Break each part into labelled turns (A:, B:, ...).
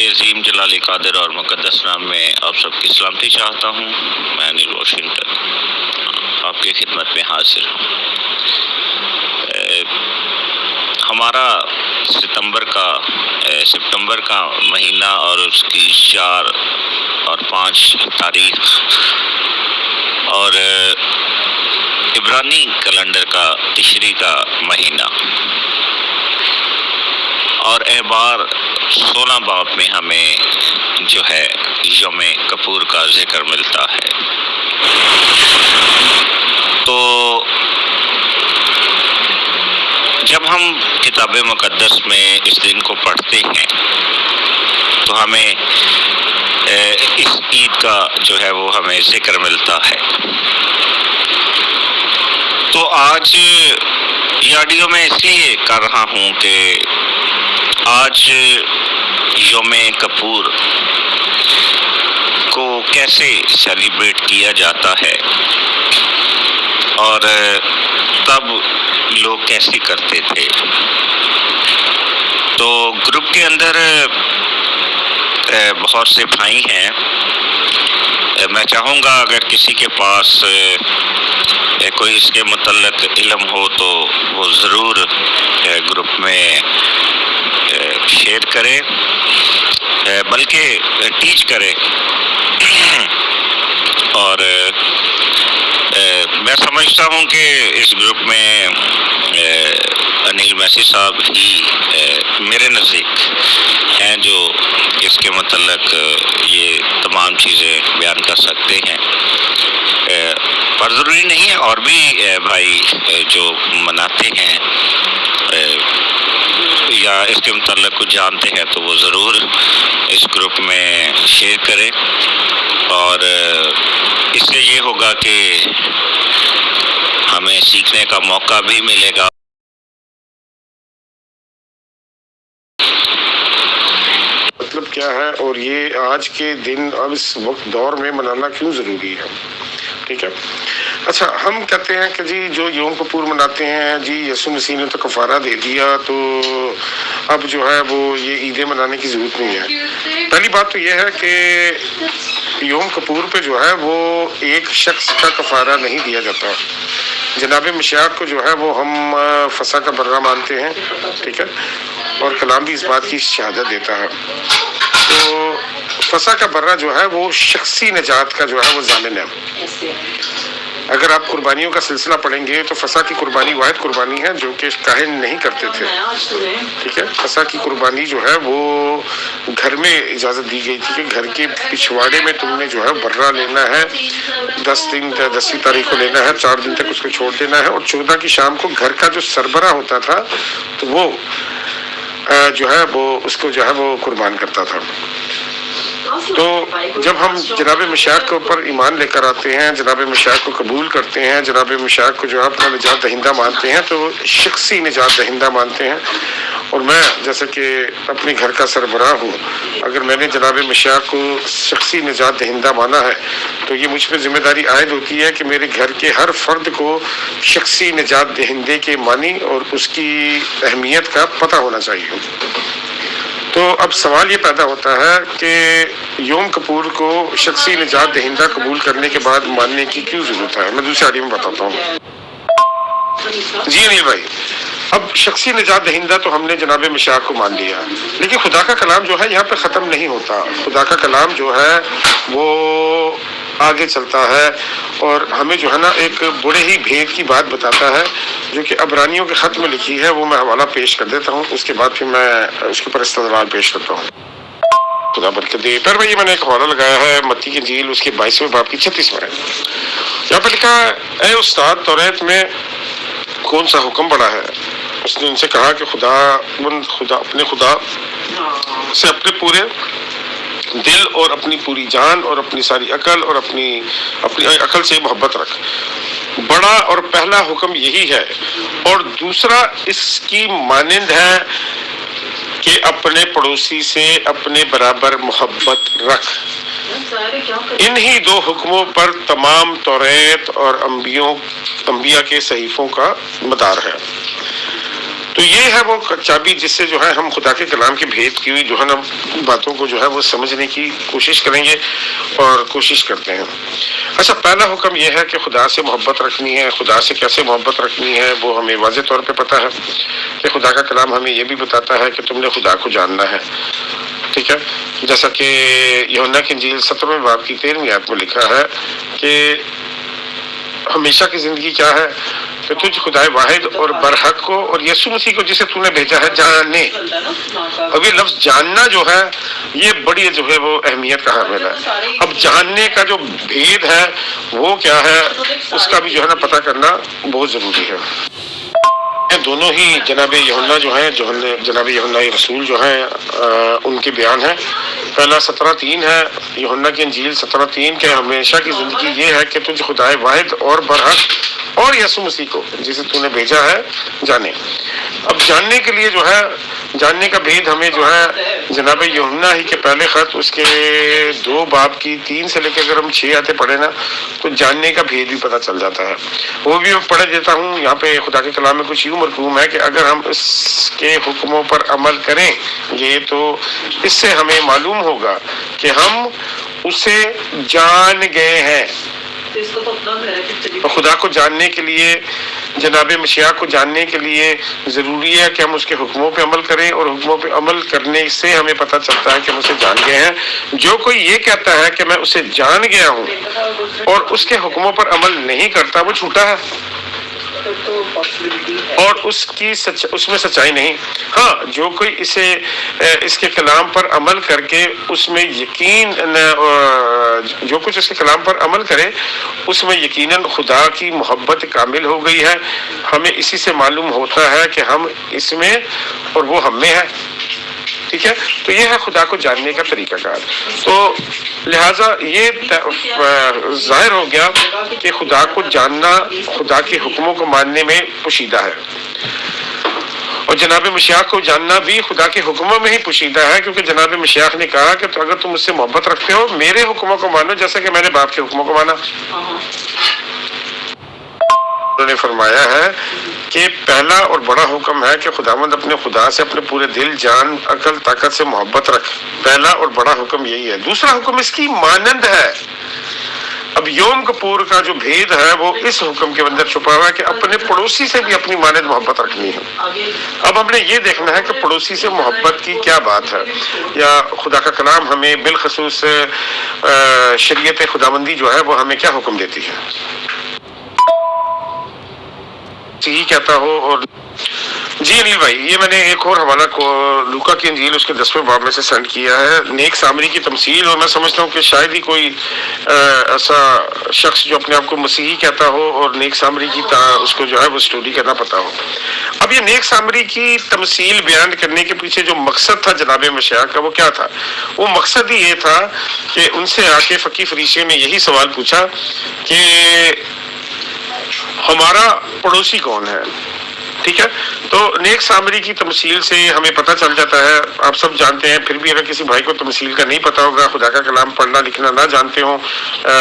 A: عظیم جلالی قادر اور مقدس نام میں آپ سب کی سلامتی چاہتا ہوں۔ میں انیل واشنگٹن آپ کی خدمت میں حاضر ہوں۔ ہمارا ستمبر کا مہینہ اور اس کی 4 اور 5 تاریخ اور عبرانی کیلنڈر کا تشری کا مہینہ اور احبار 16 باب میں ہمیں جو ہے یوم کپور کا ذکر ملتا ہے۔ تو جب ہم کتاب مقدس میں اس دن کو پڑھتے ہیں تو ہمیں اس عید کا جو ہے وہ ہمیں ذکر ملتا ہے۔ تو آج یہ آڈیو میں اس لیے کر رہا ہوں کہ آج یوم کپور کو کیسے سیلیبریٹ کیا جاتا ہے اور تب لوگ کیسے کرتے تھے۔ تو گروپ کے اندر بہت سے بھائی ہیں، میں چاہوں گا اگر کسی کے پاس کوئی اس کے متعلق علم ہو تو وہ ضرور گروپ میں شیئر کرے، بلکہ ٹیچ کرے۔ اور میں سمجھتا ہوں کہ اس گروپ میں انیل میسی صاحب ہی میرے نزدیک ہیں جو اس کے متعلق یہ تمام چیزیں بیان کر سکتے ہیں، پر ضروری نہیں ہے اور بھی بھائی جو مناتے ہیں یا اس کے متعلق کچھ جانتے ہیں تو وہ ضرور اس گروپ میں شیئر کریں، اور اس سے یہ ہوگا کہ ہمیں سیکھنے کا موقع بھی ملے گا۔
B: مطلب کیا ہے اور یہ آج کے دن اب اس وقت دور میں منانا کیوں ضروری ہے؟ ٹھیک ہے، اچھا ہم کہتے ہیں کہ جی جو یوم کپور مناتے ہیں، جی یسوع مسیح نے تو کفارہ دے دیا تو اب جو ہے وہ یہ عیدیں منانے کی ضرورت نہیں ہے۔ پہلی بات تو یہ ہے کہ یوم کپور پہ جو ہے وہ ایک شخص کا کفارہ نہیں دیا جاتا۔ جناب مشیاہ کو جو ہے وہ ہم فسح کا برہ مانتے ہیں، ٹھیک ہے، اور کلام بھی اس بات کی شہادت دیتا ہے۔ تو فسح کا برہ جو ہے وہ شخصی نجات کا جو ہے وہ ضامن ہے۔ اگر آپ قربانیوں کا سلسلہ پڑھیں گے تو فسح کی قربانی واحد قربانی ہے جو کہ کاہن نہیں کرتے تھے، ٹھیک ہے۔ فسح کی قربانی جو ہے وہ گھر میں اجازت دی گئی تھی کہ گھر کے پچھواڑے میں تم نے جو ہے برہ لینا ہے، 10 تاریخ کو لینا ہے، 4 دن تک اس کو چھوڑ دینا ہے، اور 14 کی شام کو گھر کا جو سربراہ ہوتا تھا تو وہ جو ہے وہ اس کو جو ہے وہ قربان کرتا تھا۔ تو جب ہم جناب مشیاہ کے اوپر ایمان لے کر آتے ہیں، جناب مشیاہ کو قبول کرتے ہیں، جناب مشیاہ کو جو ہے اپنا نجات دہندہ مانتے ہیں تو شخصی نجات دہندہ مانتے ہیں۔ اور میں جیسے کہ اپنے گھر کا سربراہ ہوں، اگر میں نے جناب مشیاہ کو شخصی نجات دہندہ مانا ہے تو یہ مجھ پہ ذمہ داری عائد ہوتی ہے کہ میرے گھر کے ہر فرد کو شخصی نجات دہندے کے معنی اور اس کی اہمیت کا پتہ ہونا چاہیے۔ تو اب سوال یہ پیدا ہوتا ہے کہ یوم کپور کو شخصی نجات دہندہ قبول کرنے کے بعد ماننے کی کیوں ضرورت ہے؟ میں دوسری آڈیو میں بتاتا ہوں۔ جی انیل بھائی، اب شخصی نجات دہندہ تو ہم نے جناب مشیاہ کو مان لیا، لیکن خدا کا کلام جو ہے یہاں پہ ختم نہیں ہوتا۔ خدا کا کلام جو ہے وہ آگے چلتا ہے اور ہمیں جو ہے نا ایک بڑے ہی بھید کی بات بتاتا ہے جو کہ عبرانیوں کے خط میں لکھی ہے، وہ میں حوالہ پیش کر دیتا ہوں، اس کے بعد پھر میں اس کے اوپر استدلال پیش کرتا ہوں۔ خدا برکت دے۔ پر بھائی میں نے ایک حوالہ لگایا ہے متی کی انجیل اس کے 22ویں باب کی 36 میں، یہاں پہ لکھا ہے، اے استاد توریت میں کون سا حکم بڑا ہے؟ اس نے ان سے کہا کہ اپنے خدا سے اپنے پورے دل اور اپنی پوری جان اور اپنی ساری عقل اور اپنی عقل سے محبت رکھ۔ بڑا اور پہلا حکم یہی ہے، اور دوسرا اس کی مانند ہے کہ اپنے پڑوسی سے اپنے برابر محبت رکھ۔ انہی 2 حکموں پر تمام توریت اور انبیاء کے صحیفوں کا مدار ہے۔ تو یہ ہے وہ چابی جس سے جو ہے ہم خدا کے کلام کے بھید کی جو ہے نا باتوں کو جو ہے وہ سمجھنے کی کوشش کریں گے اور کوشش کرتے ہیں۔ اچھا، پہلا حکم یہ ہے کہ خدا سے محبت رکھنی ہے۔ خدا سے کیسے محبت رکھنی ہے وہ ہمیں واضح طور پہ پتہ ہے کہ خدا کا کلام ہمیں یہ بھی بتاتا ہے کہ تم نے خدا کو جاننا ہے، ٹھیک ہے؟ جیسا کہ یوحنا کی انجیل 17 باب کی 13 آیت میں لکھا ہے کہ ہمیشہ کی زندگی کیا ہے کہ تجھ خدائے واحد اور برحق کو اور یسوع مسیح کو جسے تو نے بھیجا ہے جانے۔ اب یہ لفظ جاننا جو ہے یہ بڑی جو ہے وہ اہمیت کا حامل ہے۔ اب جاننے کا جو بھید ہے وہ کیا ہے اس کا بھی جو ہے نا پتہ کرنا بہت ضروری ہے۔ دونوں ہی جناب یوحنا جو ہیں، جناب یوحنا رسول جو ہیں ان کے بیان ہیں۔ پہلا 17:3 ہے یوحنا کی انجیل 17:3 کہ ہمیشہ کی زندگی یہ ہے کہ تجھ خدائے واحد اور برحق اور یسوع مسیح کو جسے تو نے بھیجا ہے جانے۔ اب جاننے کے لیے جو ہے جاننے کا بھید ہمیں جو ہے جناب یوحنا ہی کے پہلے خط اس کے 2 باب کی 3 سے لے کے اگر ہم 6 آتے پڑھے نا تو جاننے کا بھید بھی پتہ چل جاتا ہے۔ وہ بھی میں پڑھ دیتا ہوں۔ یہاں پہ خدا کے کلام میں کچھ یوں مرقوم ہے کہ اگر ہم اس کے حکموں پر عمل کریں یہ تو اس سے ہمیں معلوم ہوگا کہ ہم اسے جان گئے ہیں۔ خدا کو جاننے کے لیے، جناب مسیح کو جاننے کے لیے ضروری ہے کہ ہم اس کے حکموں پہ عمل کریں، اور حکموں پہ عمل کرنے سے ہمیں پتہ چلتا ہے کہ ہم اسے جان گئے ہیں۔ جو کوئی یہ کہتا ہے کہ میں اسے جان گیا ہوں اور اس کے حکموں پر عمل نہیں کرتا وہ جھوٹا ہے اور اس میں سچائی نہیں۔ ہاں، جو کوئی اس کے کلام پر عمل کر کے اس میں جو کچھ اس کے کلام پر عمل کرے اس میں یقیناً خدا کی محبت کامل ہو گئی ہے۔ ہمیں اسی سے معلوم ہوتا ہے کہ ہم اس میں اور وہ ہم میں ہے، ٹھیک ہے؟ تو یہ ہے خدا کو جاننے کا طریقہ کار۔ تو لہٰذا یہ ظاہر ہو گیا کہ خدا کو جاننا خدا کے حکموں کو ماننے میں پوشیدہ ہے، اور جناب مسیح کو جاننا بھی خدا کے حکموں میں ہی پوشیدہ ہے، کیونکہ جناب مسیح نے کہا کہ اگر تم مجھ سے محبت رکھتے ہو میرے حکموں کو مانو جیسا کہ میں نے باپ کے حکموں کو مانا۔ انہوں نے فرمایا ہے کہ پہلا اور بڑا حکم ہے کہ خداوند اپنے خدا سے اپنے پورے دل، جان، عقل، طاقت سے محبت رکھ۔ پہلا اور بڑا حکم یہی ہے۔ دوسرا حکم اس کی مانند ہے۔ اب یوم کپور کا جو بھید ہے وہ اس حکم کے اندر چھپا ہوا ہے کہ اپنے پڑوسی سے بھی اپنی مانند محبت رکھنی ہے۔ اب ہم نے یہ دیکھنا ہے کہ پڑوسی سے محبت کی کیا بات ہے، یا خدا کا کلام ہمیں بالخصوص شریعت خداوندی جو ہے وہ ہمیں کیا حکم دیتی ہے۔ یہی کہتا ہو۔ اور جی انیل بھائی، یہ میں نے ایک اور حوالہ کو لوکا کی انجیل اس کے 10ویں باب میں سے سینڈ کیا ہے، نیک سامری کی تمثیل، اور میں سمجھتا ہوں کہ شاید ہی کوئی ایسا شخص جو اپنے آپ کو مسیحی کہتا ہو اور نیک سامری کی اس کو جو ہے وہ سٹوری کرنا پتا ہو۔ اب یہ نیک سامری کی تمثیل بیان کرنے کے پیچھے جو مقصد تھا جناب مسیح کا وہ کیا تھا؟ وہ مقصد ہی یہ تھا کہ ان سے آ کے فقی فریسی نے یہی سوال پوچھا کہ ہمارا پڑوسی کون ہے، ٹھیک ہے؟ تو نیک سامری کی تمثیل سے ہمیں پتہ چل جاتا ہے، آپ سب جانتے ہیں، پھر بھی اگر کسی بھائی کو تمثیل کا نہیں پتہ ہوگا، خدا کا کلام پڑھنا لکھنا نہ جانتے ہوں،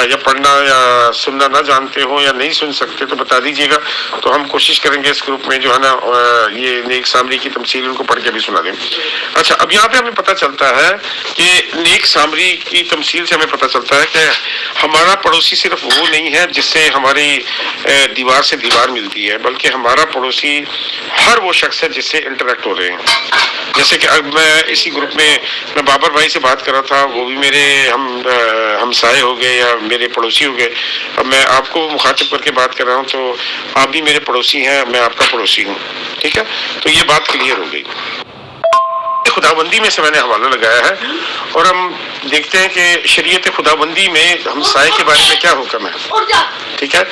B: یا پڑھنا یا سننا نہ جانتے ہوں، یا نہیں سن سکتے تو بتا دیجیے گا، تو ہم کوشش کریں گے اس گروپ میں جو ہے نا یہ نیک سامری کی تمثیل ان کو پڑھ کے بھی سنا دیں۔ اچھا، اب یہاں پہ ہمیں پتہ چلتا ہے کہ نیک سامری کی تمثیل سے ہمیں پتہ چلتا ہے کہ ہمارا پڑوسی صرف وہ نہیں ہے جس سے ہماری دیوار سے دیوار ملتی ہے، بلکہ ہمارا پڑوسی ہر وہ شخص ہے جس سے انٹریکٹ ہو رہے ہیں۔ جیسے کہ اب میں اسی گروپ میں بابر بھائی سے بات کر رہا تھا، وہ بھی میرے ہمسائے ہو گئے یا میرے پڑوسی ہو گئے۔ اب میں آپ کو مخاطب کر کے بات کر رہا ہوں تو آپ بھی میرے پڑوسی ہیں، میں آپ کا پڑوسی ہوں، ٹھیک ہے؟ تو یہ بات کلیئر ہو گئی۔ خداوندی میں سے میں نے حوالہ لگایا ہے، اور ہم دیکھتے ہیں کہ شریعت خداوندی میں ہمسائے کے بارے میں کیا حکم ہے، ٹھیک ہے؟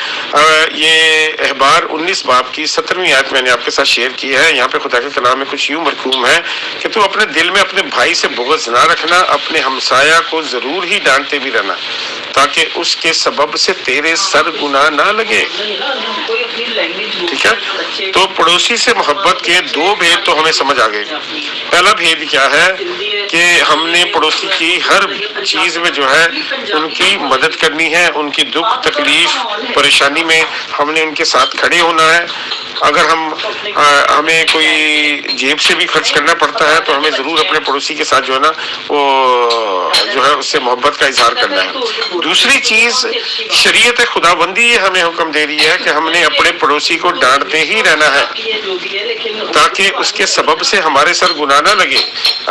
B: یہ احبار 19 باب کی 17ویں آیت میں نے آپ کے ساتھ شیئر کی ہے۔ یہاں پہ خدا کے کلام میں کچھ یوں مرقوم ہے کہ تو اپنے دل میں اپنے بھائی سے بغض نہ رکھنا، اپنے ہمسایہ کو ضرور ہی ڈانٹتے بھی رہنا تاکہ اس کے سبب سے تیرے سر گناہ نہ لگے، ٹھیک ہے؟ تو پڑوسی سے محبت کے 2 بھید تو ہمیں سمجھ آ گئے۔ پہلا بھید کیا ہے کہ ہم نے پڑوسی کی ہر ہر چیز میں جو ہے ان کی مدد کرنی ہے، ان کی دکھ تکلیف پریشانی میں ہم نے ان کے ساتھ کھڑے ہونا ہے۔ اگر ہمیں کوئی جیب سے بھی خرچ کرنا پڑتا ہے تو ہمیں ضرور اپنے پڑوسی کے ساتھ جو ہے نا وہ جو ہے اس سے محبت کا اظہار کرنا ہے۔ دوسری چیز، شریعت خداوندی یہ ہمیں حکم دے رہی ہے کہ ہم نے اپنے پڑوسی کو ڈانٹتے ہی رہنا ہے تاکہ اس کے سبب سے ہمارے سر گناہ نہ لگے۔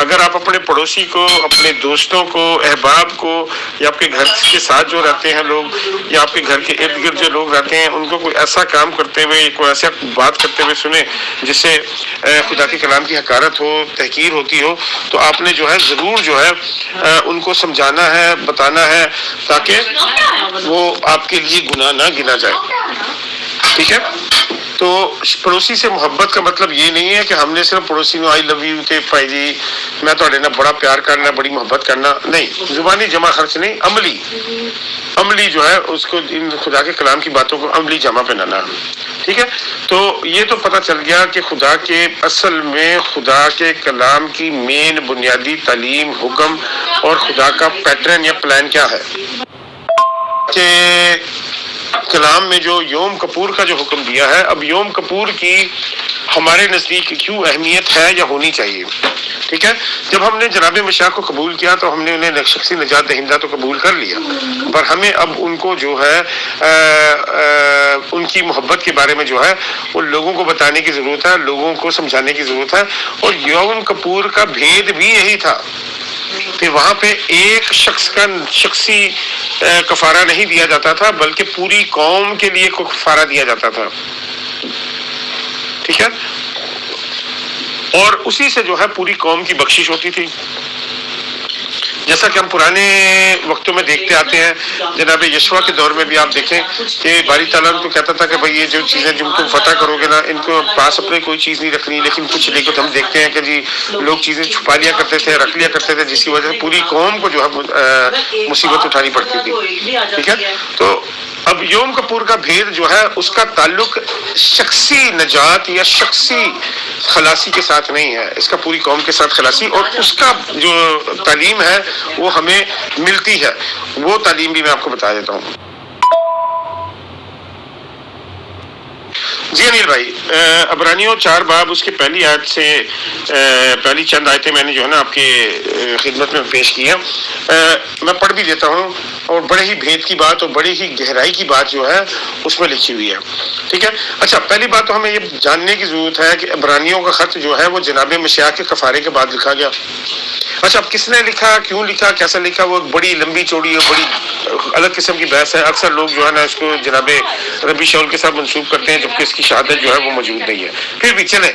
B: اگر آپ اپنے پڑوسی کو، اپنے دوستوں کو، احباب کو، یا آپ کے گھر کے ساتھ جو رہتے ہیں لوگ، یا آپ کے گھر کے ارد گرد جو لوگ رہتے ہیں، ان کو کوئی ایسا کام کرتے ہوئے، کوئی ایسا بات کرتے ہوئے سنیں جس سے خدا کے کلام کی حقارت ہو، تحقیر ہوتی ہو، تو آپ نے جو ہے ضرور جو ہے ان کو سمجھانا ہے، بتانا ہے تاکہ وہ آپ کے لیے گناہ نہ گنا جائے۔ ٹھیک ہے؟ تو پڑوسی سے محبت کا مطلب یہ نہیں ہے کہ ہم نے صرف پڑوسی نو آئی لو یو تے بھائی جی میں تہاڈے نال بڑا پیار کرنا، بڑی محبت کرنا، نہیں، زبانی جمع خرچ نہیں، عملی جو ہے اس کو ان خدا کے کلام کی باتوں کو عملی جمع پہنانا۔ ٹھیک ہے؟ تو یہ تو پتہ چل گیا کہ خدا کے اصل میں خدا کے کلام کی مین بنیادی تعلیم، حکم اور خدا کا پیٹرن یا پلان کیا ہے۔ کہ کلام میں جو یوم کپور کا جو حکم دیا ہے، اب یوم کپور کی ہمارے نزدیک کیوں اہمیت ہے یا ہونی چاہیے۔ ٹھیک ہے؟ جب ہم نے جناب مسیح کو قبول کیا تو ہم نے انہیں شخصی نجات دہندہ تو قبول کر لیا، پر ہمیں اب ان کو جو ہے ان کی محبت کے بارے میں جو ہے وہ لوگوں کو بتانے کی ضرورت ہے، لوگوں کو سمجھانے کی ضرورت ہے۔ اور یوم کپور کا بھید بھی یہی تھا کہ وہاں پہ ایک شخص کا شخصی کفارہ نہیں دیا جاتا تھا بلکہ پوری قوم کے لیے کفارہ دیا جاتا تھا۔ ٹھیک ہے؟ اور اسی سے جو ہے پوری قوم کی بخشش ہوتی تھی، جیسا کہ ہم پرانے وقتوں میں دیکھتے آتے ہیں۔ جناب یشوع کے دور میں بھی آپ دیکھیں کہ باری تعالیٰ ان کو کہتا تھا کہ بھائی یہ جو چیزیں جن کو فتح کرو گے نا، ان کو پاس اپنے کوئی چیز نہیں رکھنی، لیکن کچھ ہم دیکھتے ہیں کہ جی لوگ چیزیں چھپا لیا کرتے تھے، رکھ لیا کرتے تھے، جس کی وجہ سے پوری قوم کو جو ہے مصیبت اٹھانی پڑتی تھی۔ ٹھیک ہے؟ تو اب یوم کپور کا بھید جو ہے اس کا تعلق شخصی نجات یا شخصی خلاصی کے ساتھ نہیں ہے، اس کا پوری قوم کے ساتھ خلاصی، اور اس کا جو تعلیم ہے وہ ہمیں ملتی ہے، وہ تعلیم بھی میں آپ کو بتا دیتا ہوں۔ جی انیل بھائی، عبرانیوں 4 باب اس کے پہلی آیت سے پہلی چند آیتیں میں نے جو ہے نا آپ کے خدمت میں پیش کی ہیں، میں پڑھ بھی دیتا ہوں، اور بڑے ہی بھید کی بات اور بڑی ہی گہرائی کی بات جو ہے اس میں لکھی ہوئی ہے۔ ٹھیک ہے؟ اچھا، پہلی بات تو ہمیں یہ جاننے کی ضرورت ہے کہ عبرانیوں کا خط جو ہے وہ جناب مسیح کے کفارے کے بعد لکھا گیا۔ اچھا، اب کس نے لکھا، کیوں لکھا، کیسا لکھا، وہ ایک بڑی لمبی چوڑی اور بڑی الگ قسم کی بحث ہے۔ اکثر لوگ جو ہے نا اس کو جناب ربی شاول کے ساتھ منسوب کرتے ہیں، جبکہ اس کی شہادت جو ہے وہ موجود نہیں ہے۔ پھر بھی چلیں،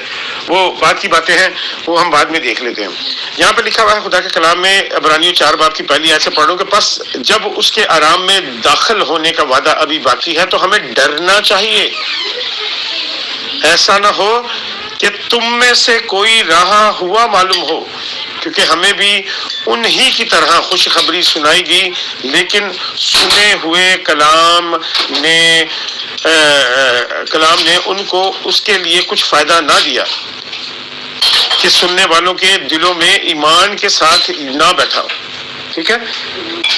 B: وہ بات کی باتیں ہیں، وہ ہم بعد میں دیکھ لیتے ہیں۔ یہاں پہ لکھا ہوا ہے خدا کے کلام میں، عبرانیوں 4 باب کی پہلی آیت سے پڑھوں کہ پس جب اس کے آرام میں داخل ہونے کا وعدہ ابھی باقی ہے تو ہمیں ڈرنا چاہیے، ایسا نہ ہو کہ تم میں سے کوئی رہا ہوا معلوم ہو، کیونکہ ہمیں بھی انہی کی طرح خوشخبری سنائی دی، لیکن سنے ہوئے کلام نے ان کو اس کے لیے کچھ فائدہ نہ دیا کہ سننے والوں کے دلوں میں ایمان کے ساتھ نہ بیٹھا۔ ٹھیک ہے؟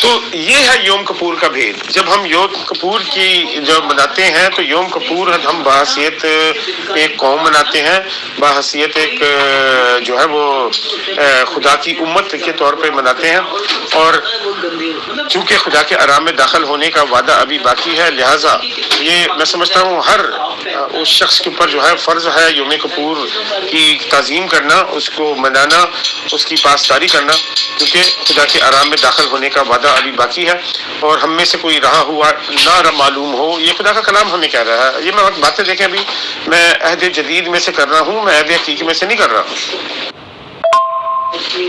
B: تو یہ ہے یوم کپور کا بھید۔ جب ہم یوم کپور کی جب مناتے ہیں تو یوم کپور ہم بحیثیت ایک قوم مناتے ہیں، بحیثیت ایک جو ہے وہ خدا کی امت کے طور پہ مناتے ہیں، اور چونکہ خدا کے آرام میں داخل ہونے کا وعدہ ابھی باقی ہے، لہٰذا یہ میں سمجھتا ہوں ہر اس شخص کے اوپر جو ہے فرض ہے یوم کپور کی تعظیم کرنا، اس کو منانا، اس کی پاسداری کرنا، کیونکہ خدا کے آرام میں داخل ہونے کا وعدہ ابھی باقی ہے، اور ہم میں سے کوئی رہا ہوا نہ معلوم ہو، یہ خدا کا کلام ہمیں کہہ رہا ہے۔ یہ میں باتیں دیکھیں، ابھی میں عہد جدید میں سے کر رہا ہوں، میں عہد حقیقی میں سے نہیں کر رہا ہوں۔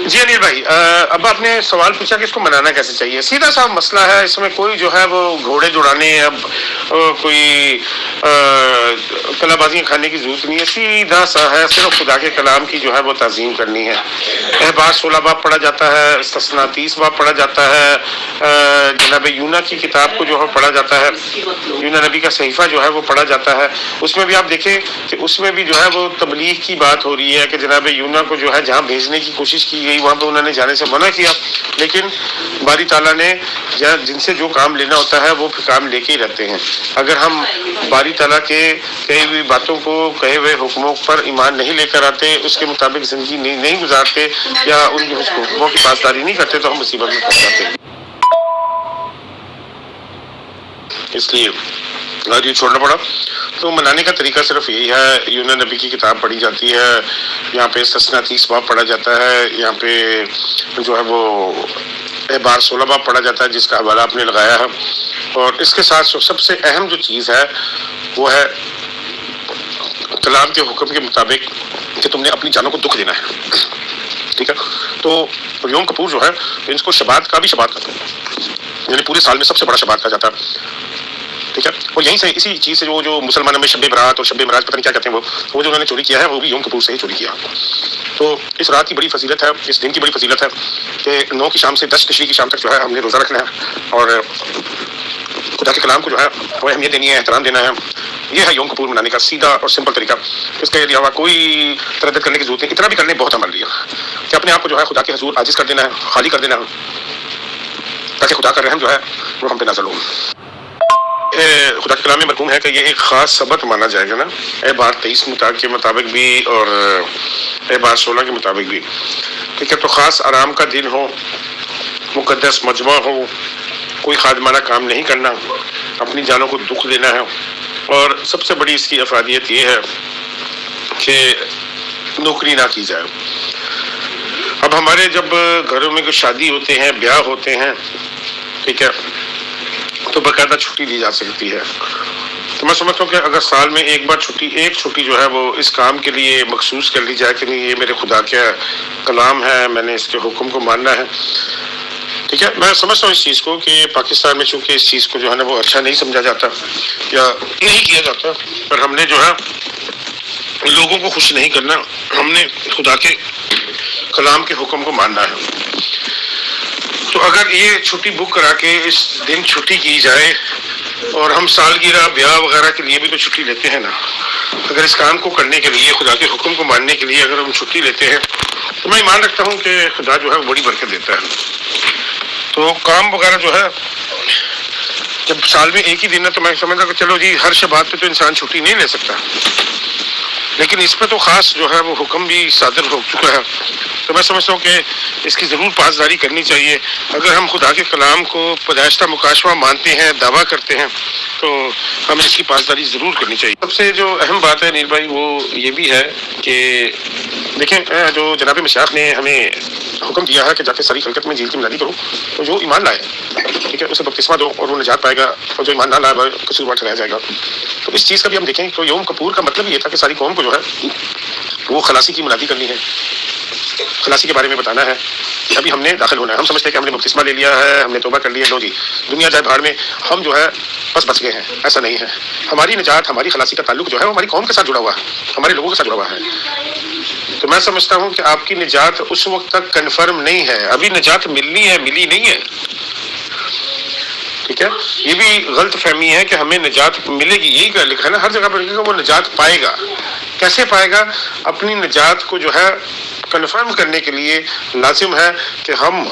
B: جی انیل بھائی، اب آپ نے سوال پوچھا کہ اس کو منانا کیسے چاہیے۔ سیدھا سا مسئلہ ہے، اس میں کوئی جو ہے وہ گھوڑے دوڑانے، اب کوئی کلا بازیاں کھانے کی ضرورت نہیں ہے، سیدھا سا ہے، صرف خدا کے کلام کی جو ہے وہ تعظیم کرنی ہے۔ احبار 16 باب پڑھا جاتا ہے، استثناء 30 باب پڑھا جاتا ہے، جناب یونا کی کتاب کو جو ہے پڑھا جاتا ہے، یونا نبی کا صحیفہ جو ہے وہ پڑھا جاتا ہے۔ اس میں بھی آپ دیکھیں کہ اس میں بھی جو ہے وہ تبلیغ کی بات ہو رہی ہے کہ جناب یونا کو جو ہے جہاں بھیجنے کی کوشش کی گئی وہاں پہ انہوں نے جانے سے منع کیا، لیکن باری تعالیٰ نے جن سے جو کام لینا ہوتا ہے وہ کام لے کے ہی رہتے ہیں۔ اگر ہم باری تعالیٰ کے کہی ہوئی باتوں کو، کہے ہوئے حکموں پر ایمان نہیں لے کر آتے، اس کے مطابق زندگی نہیں گزارتے یا ان کے حکموں کی پاسداری نہیں کرتے تو ہم مصیبت میں پھنس جاتے ہیں۔ اس لیے آج یہ چھوڑنا پڑا۔ تو منانے کا طریقہ صرف یہی ہے، یونا نبی کی کتاب پڑھی جاتی ہے، یہاں پہ استثناء 30 باب پڑھا جاتا ہے، یہاں پہ جو ہے وہ احبار 16 باب پڑھا جاتا ہے جس کا حوالہ آپ نے لگایا ہے، اور اس کے ساتھ سب سے اہم جو چیز ہے وہ ہے کلام کے حکم کے مطابق کہ تم نے اپنی جانوں کو دکھ دینا ہے، ٹھیک ہے۔ تو یوم کپور جو ہے اس کو شبات کا بھی شبات کہتے ہیں، یعنی پورے سال میں سب سے بڑا شبات کہا جاتا ہے، ٹھیک ہے۔ اور یہیں سے اسی چیز سے جو مسلمانوں میں شب برات اور شب معراج پتہ نہیں کیا کہتے ہیں وہ جو انہوں نے چوری کیا ہے وہ بھی یوم کپور سے ہی چوری کیا۔ تو اس رات کی بڑی فضیلت ہے، اس دن کی بڑی فضیلت ہے کہ 9 کی شام سے 10 تشریح کی شام تک جو ہے ہم نے روزہ رکھنا ہے اور خدا کے کلام کو جو ہے وہ اہمیت دینی ہے، احترام دینا ہے۔ یہ ہے یوم کپور منانے کا سیدھا اور سمپل طریقہ، اس کے علاوہ کوئی تردد کرنے کی ضرورت نہیں۔ اتنا بھی کرنے بہت ہمارے لیے کہ اپنے آپ کو جو ہے خدا کے حضور عاجز کر دینا ہے، خالی کر دینا ہے، تاکہ خدا کا رحم جو ہے وہ ہم پہ نازل ہو۔ خدا کے کلام میں مرقوم ہے کہ یہ ایک خاص سبت مانا جائے گا نا، احبار 23 کے مطابق بھی اور احبار 16 کے مطابق بھی، ٹھیک ہے۔ تو خاص آرام کا دن ہو، مقدس مجمع ہو، کوئی خادمانہ کام نہیں کرنا، اپنی جانوں کو دکھ دینا ہے، اور سب سے بڑی اس کی افادیت یہ ہے کہ نوکری نہ کی جائے۔ اب ہمارے جب گھروں میں کوئی شادی ہوتے ہیں، بیاہ ہوتے ہیں، ٹھیک ہے، تو باقاعدہ چھٹی دی جا سکتی ہے۔ تو میں سمجھتا ہوں کہ اگر سال میں ایک بار ایک چھٹی جو ہے وہ اس کام کے لیے مخصوص کر لی جائے کہ نہیں یہ میرے خدا کا کلام ہے، میں نے اس کے حکم کو ماننا ہے، ٹھیک ہے۔ میں سمجھتا ہوں اس چیز کو کہ پاکستان میں چونکہ اس چیز کو جو ہے نا وہ اچھا نہیں سمجھا جاتا یا نہیں کیا جاتا، پر ہم نے جو ہے لوگوں کو خوش نہیں کرنا، ہم نے خدا کے کلام کے حکم کو ماننا ہے۔ تو اگر یہ چھٹی بک کرا کے اس دن چھٹی کی جائے، اور ہم سالگرہ بیاہ وغیرہ کے لیے بھی تو چھٹی لیتے ہیں نا، اگر اس کام کو کرنے کے لیے، خدا کے حکم کو ماننے کے لیے اگر ہم چھٹی لیتے ہیں تو میں ایمان رکھتا ہوں کہ خدا جو ہے وہ بڑی برکت دیتا ہے۔ تو کام وغیرہ جو ہے جب سال میں ایک ہی دن ہے تو میں سمجھتا کہ چلو جی ہر شبات پہ تو انسان چھٹی نہیں لے سکتا، لیکن اس پہ تو خاص جو ہے وہ حکم بھی صادر ہو چکا ہے، تو میں سمجھتا ہوں کہ اس کی ضرور پاسداری کرنی چاہیے۔ اگر ہم خدا کے کلام کو پیدائشتہ مکاشفہ مانتے ہیں، دعویٰ کرتے ہیں، تو ہمیں اس کی پاسداری ضرور کرنی چاہیے۔ سب سے جو اہم بات ہے نیل بھائی وہ یہ بھی ہے کہ دیکھیں جو جناب مسیح نے ہمیں حکم دیا ہے کہ جا کے ساری خلقت میں انجیل کی منادی کرو، تو جو ایمان لائے، ٹھیک ہے، اسے بپتسمہ دو اور وہ نجات پائے گا، اور جو ایمان نہ لائے قصوروار ٹھہرایا جائے گا۔ تو اس چیز کا بھی ہم دیکھیں تو یوم کپور کا مطلب یہ تھا کہ ساری قوم کو جو ہے وہ خلاصی کی منادی کرنی ہے، خلاصی کے بارے میں بتانا ہے، ابھی ہم نے داخل ہونا ہے۔ ہم سمجھتے ہیں کہ ہم نے بپتسمہ لے لیا ہے، ہم نے توبہ کر لی ہے، لو جی دنیا جائے بھاڑ میں، ہم جو ہے بس بچ گئے ہیں، ایسا نہیں ہے۔ ہماری نجات، ہماری خلاصی کا تعلق جو ہے وہ ہماری قوم کے ساتھ جڑا ہوا ہے، ہمارے لوگوں کے ساتھ جڑا ہوا ہے۔ تو میں سمجھتا ہوں کہ آپ کی نجات اس وقت تک کنفرم نہیں ہے، ابھی نجات ملنی ہے، ملی نہیں ہے، ٹھیک ہے۔ یہ بھی غلط فہمی ہے کہ ہمیں نجات ملے گی، یہی لکھا ہے نا ہر جگہ پر لکھا ہے وہ نجات پائے گا۔ کیسے پائے گا؟ اپنی نجات کو جو ہے کنفرم کرنے کے لیے لازم ہے کہ ہم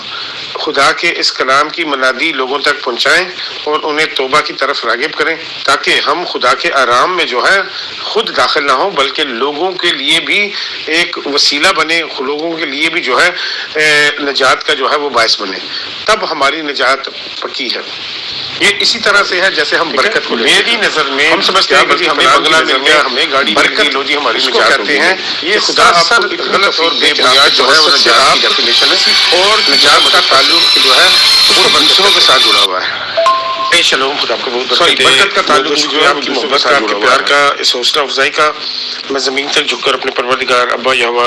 B: خدا کے اس کلام کی منادی لوگوں تک پہنچائیں اور انہیں توبہ کی طرف راغب کریں، تاکہ ہم خدا کے آرام میں جو ہے خود داخل نہ ہوں بلکہ لوگوں کے لیے بھی ایک وسیلہ بنے، لوگوں کے لیے بھی جو ہے نجات کا جو ہے وہ باعث بنے، تب ہماری نجات پکی ہے۔ یہ اسی طرح سے ہے جیسے ہم برکت کو میری نظر میں ہم سمجھتے ہیں کہ ہمیں بنگلہ مل گیا، ہمیں گاڑی برکت لو جی ہماری نجات کہتے ہیں، یہ خدا غلط اور بے بنیاد جو ہے وہ نجات کی ڈیفینیشن ہے، اور نجات کا تعلق جو ہے وہ دوسروں کے ساتھ جڑا ہوا ہے۔ شلوم، خدا آپ کو بہت برکت کا تعلق جو ہے آپ کی محبت کا، آپ کے پیار کا، اس حوصلہ افزائی کا، میں زمین تک جھک کر اپنے پروردگار ابا یہوہ